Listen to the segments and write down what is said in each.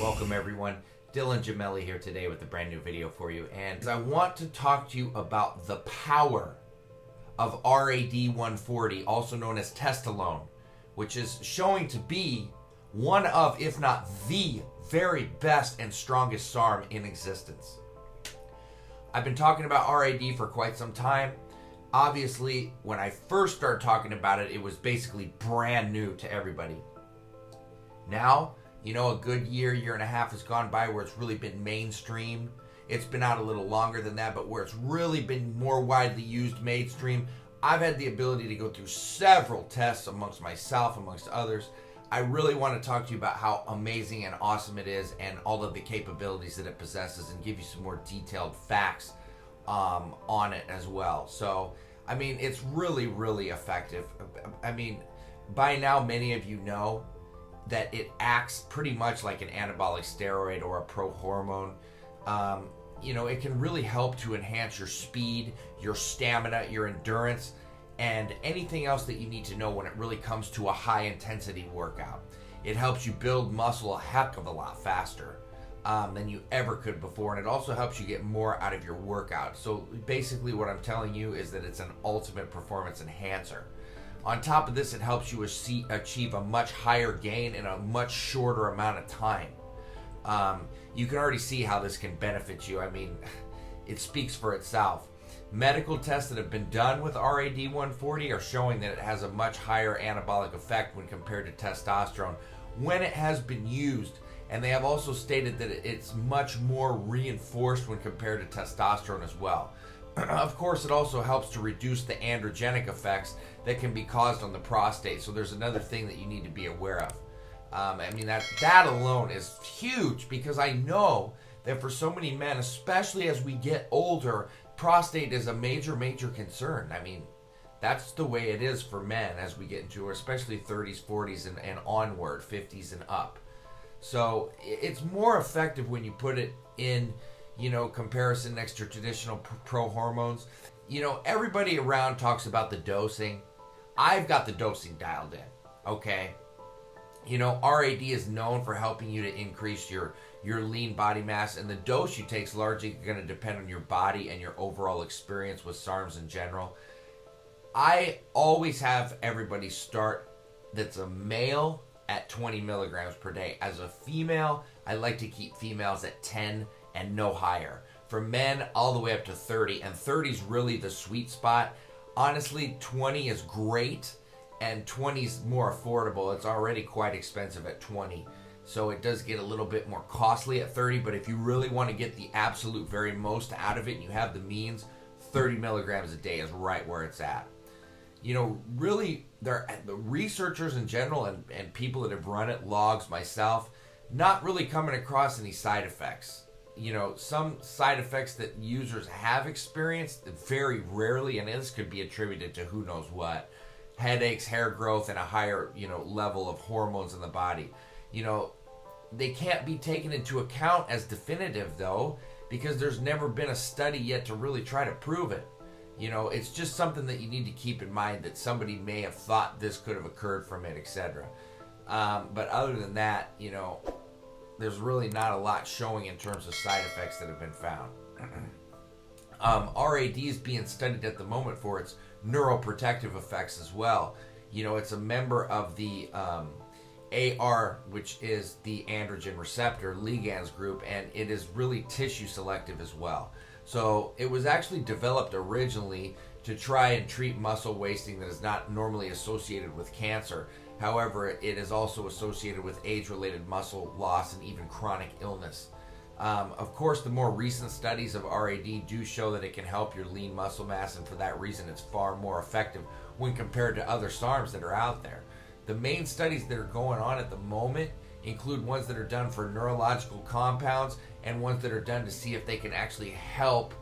Welcome everyone, Dylan Gemelli here today with a brand new video for you, and I want to talk to you about the power of RAD 140, also known as Testalone, which is showing to be one of, if not the very best and strongest SARM in existence. I've been talking about RAD for quite some time. Obviously, when I first started talking about it, it was basically brand new to everybody. Now, you know, a good year and a half has gone by where it's really been mainstream. It's been out a little longer than that, but where it's really been more widely used mainstream, I've had the ability to go through several tests amongst myself, amongst others. I really want to talk to you about how amazing and awesome it is and all of the capabilities that it possesses and give you some more detailed facts on it as well. So, I mean, it's really, really effective. I mean, by now, many of you know that it acts pretty much like an anabolic steroid or a pro-hormone. You know, it can really help to enhance your speed, your stamina, your endurance, and anything else that you need to know when it really comes to a high-intensity workout. It helps you build muscle a heck of a lot faster than you ever could before, and it also helps you get more out of your workout. So basically what I'm telling you is that it's an ultimate performance enhancer. On top of this, it helps you achieve a much higher gain in a much shorter amount of time. You can already see how this can benefit you. I mean, it speaks for itself. Medical tests that have been done with RAD 140 are showing that it has a much higher anabolic effect when compared to testosterone when it has been used. And they have also stated that it's much more reinforced when compared to testosterone as well. Of course, it also helps to reduce the androgenic effects that can be caused on the prostate. So there's another thing that you need to be aware of. I mean, that alone is huge, because I know that for so many men, especially as we get older, prostate is a major concern. I mean, that's the way it is for men as we get into especially 30s, 40s, and onward, 50s and up. So it's more effective when you put it in, you know, comparison next to traditional pro hormones. You know, everybody around talks about the dosing. I've got the dosing dialed in, okay? You know, RAD is known for helping you to increase your lean body mass, and the dose you take is largely going to depend on your body and your overall experience with SARMs in general. I always have everybody start that's a male at 20 milligrams per day. As a female, I like to keep females at 10 and no higher. For men, all the way up to 30, and 30 is really the sweet spot. Honestly, 20 is great, and 20 is more affordable. It's already quite expensive at 20, so it does get a little bit more costly at 30, but if you really want to get the absolute very most out of it and you have the means, 30 milligrams a day is right where it's at. You know, really, the researchers in general and people that have run it, logs, myself, not really coming across any side effects. You know, some side effects that users have experienced very rarely, and this could be attributed to who knows what. Headaches, hair growth, and a higher, you know, level of hormones in the body. You know, they can't be taken into account as definitive, though, because there's never been a study yet to really try to prove it. You know, it's just something that you need to keep in mind, that somebody may have thought this could have occurred from it, etc. But other than that, you know, there's really not a lot showing in terms of side effects that have been found. RAD is being studied at the moment for its neuroprotective effects as well. You know, it's a member of the AR, which is the androgen receptor ligands group, and it is really tissue selective as well. So it was actually developed originally to try and treat muscle wasting that is not normally associated with cancer. However, it is also associated with age-related muscle loss and even chronic illness. Of course, the more recent studies of RAD do show that it can help your lean muscle mass, and for that reason it's far more effective when compared to other SARMs that are out there. The main studies that are going on at the moment include ones that are done for neurological compounds and ones that are done to see if they can actually help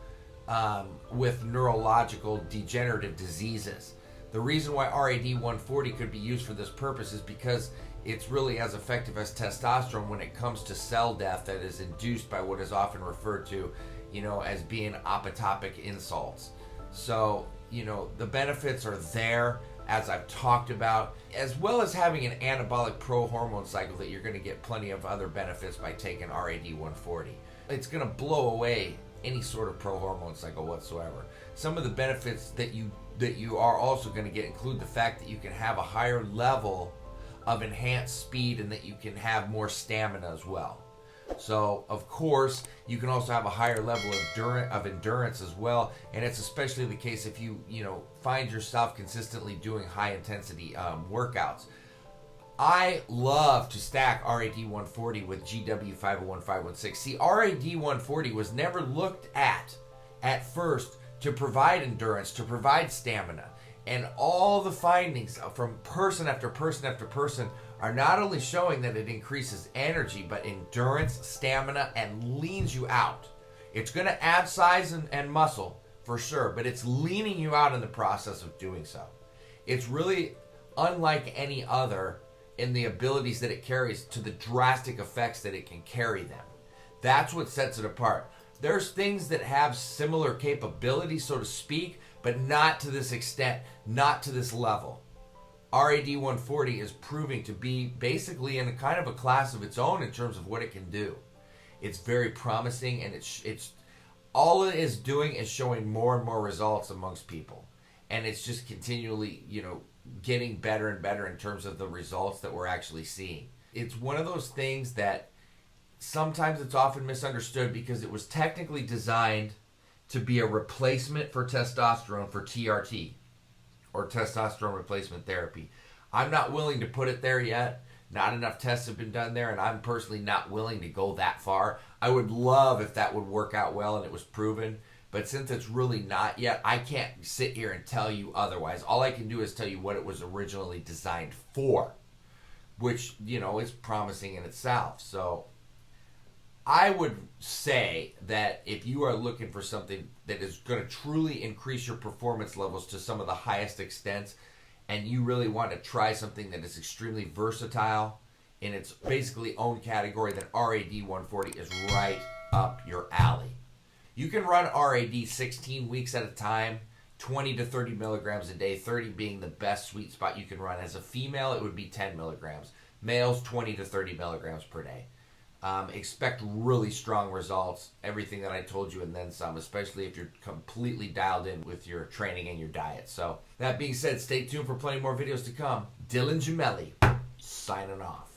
with neurological degenerative diseases. The reason why RAD 140 could be used for this purpose is because it's really as effective as testosterone when it comes to cell death that is induced by what is often referred to, you know, as being apoptotic insults. So, you know, the benefits are there as I've talked about, as well as having an anabolic pro-hormone cycle that you're going to get plenty of other benefits by taking RAD 140. It's going to blow away any sort of pro-hormone cycle whatsoever. Some of the benefits that you are also going to get include the fact that you can have a higher level of enhanced speed and that you can have more stamina as well. So, of course, you can also have a higher level of endurance as well, and it's especially the case if you find yourself consistently doing high-intensity workouts. I love to stack RAD 140 with GW 501 516. See, RAD 140 was never looked at first to provide endurance, to provide stamina, and all the findings from person after person after person are not only showing that it increases energy, but endurance, stamina, and leans you out. It's going to add size and muscle, for sure, but it's leaning you out in the process of doing so. It's really unlike any other in the abilities that it carries to the drastic effects that it can carry them. That's what sets it apart. There's things that have similar capabilities, so to speak, but not to this extent, not to this level. RAD 140 is proving to be basically in a kind of a class of its own in terms of what it can do. It's very promising, and it's all it is doing is showing more and more results amongst people, and it's just continually getting better and better in terms of the results that we're actually seeing. It's one of those things that sometimes it's often misunderstood because it was technically designed to be a replacement for testosterone, for TRT, or testosterone replacement therapy. I'm not willing to put it there yet. Not enough tests have been done there, and I'm personally not willing to go that far. I would love if that would work out well and it was proven, but since it's really not yet, I can't sit here and tell you otherwise. All I can do is tell you what it was originally designed for, which, is promising in itself. So I would say that if you are looking for something that is going to truly increase your performance levels to some of the highest extents, and you really want to try something that is extremely versatile in its basically own category, then RAD 140 is right up your alley. You can run RAD 16 weeks at a time, 20 to 30 milligrams a day, 30 being the best sweet spot you can run. As a female, it would be 10 milligrams. Males, 20 to 30 milligrams per day. Expect really strong results, everything that I told you and then some, especially if you're completely dialed in with your training and your diet. So that being said, stay tuned for plenty more videos to come. Dylan Gemelli, signing off.